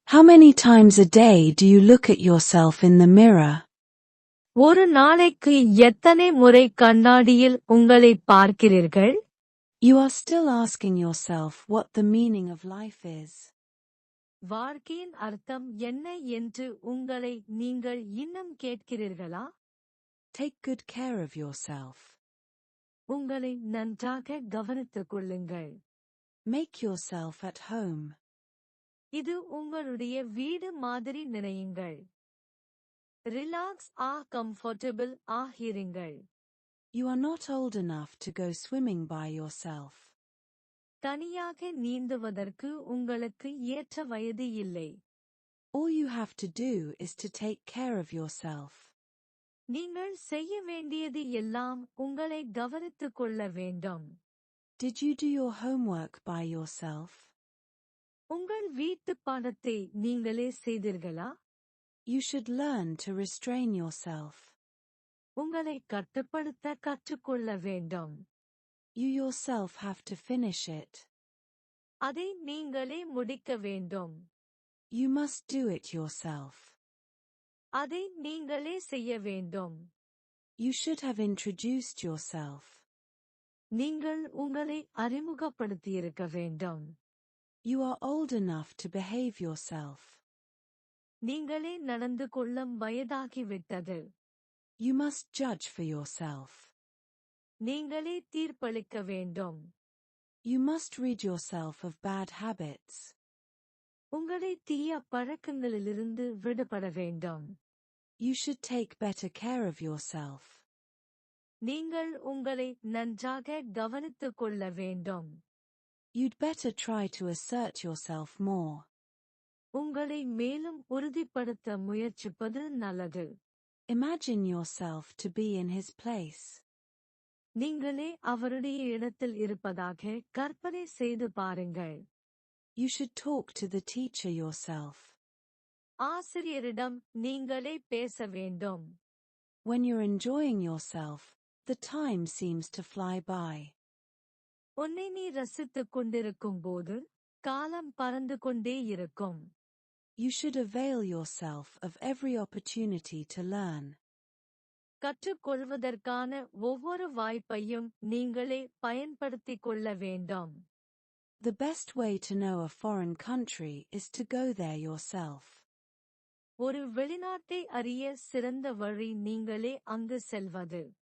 How many times a day do you look at yourself in the mirror? ஒரு நாளைக்கு எத்தனை முறை கண்ணாடியில் உங்களை பார்க்கிறீர்கள்? You are still asking yourself what the meaning of life is. வாழ்க்கையின் அர்த்தம் என்ன என்று உங்களை நீங்கள் இன்னும் கேட்கிறீர்களா? Take good care of yourself. உங்களை நன்றாக கவனித்துக் கொள்ளுங்கள். Make yourself at home. இது உங்களுடைய வீடு மாதிரி நினையுங்கள். ரிலாக்ஸ் கம்ஃபர்டபிள் இருங்கள். You are not old enough to go swimming by yourself. தனியாக நீந்துவதற்கு உங்களுக்கு ஏற்ற வயது இல்லை. All you have to do is to take care of yourself. நீங்கள் செய்ய வேண்டியது எல்லாம் உங்களை கவனித்துக் கொள்ள வேண்டும். Did you do your homework by yourself? உங்கள் வீட்டுப் பாடத்தை நீங்களே செய்தீர்களா? You should learn to restrain yourself. உங்களை கட்டுப்படுத்த கற்றுக்கொள்ள வேண்டும். You yourself have to finish it. அதை நீங்களே முடிக்க வேண்டும். You must do it yourself. அதை நீங்களே செய்ய வேண்டும். You should have introduced yourself. நீங்கள் உங்களை அறிமுகப்படுத்தியிருக்க வேண்டும். You are old enough to behave yourself. நீங்களே நடந்து கொள்ளும் வயதாகிவிட்டது. You must judge for yourself. நீங்களே தீர்ப்பளிக்க வேண்டும். You must rid yourself of bad habits. உங்களை தீய பழக்கங்களிலிருந்து விடுபட வேண்டும். You should take better care of yourself. நீங்கள் உங்களை நன்றாக கவனித்துக் கொள்ள வேண்டும். You'd better try to assert yourself more. உங்களை மேலும் உறுதிப்படுத்த முயற்சிப்பது நல்லது. Imagine yourself to be in his place. நீங்களே அவருடைய இடத்தில் இருப்பதாக கற்பனை செய்து பாருங்கள். You should talk to the teacher yourself. ஆசிரியரிடம் நீங்களே பேச வேண்டும். When you're enjoying yourself, the time seems to fly by. உன்னை நீ ரசித்துக் கொண்டிருக்கும் போது காலம் பறந்து கொண்டே இருக்கும். You should avail yourself of every opportunity to learn. கற்றுக்கொள்வதற்கான ஒவ்வொரு வாய்ப்பையும் நீங்களே பயன்படுத்திக் கொள்ள வேண்டும். The best way to know a foreign country is to go there yourself. ஒரு வெளிநாட்டை அறிய சிறந்த வழி நீங்களே அங்கு செல்வது.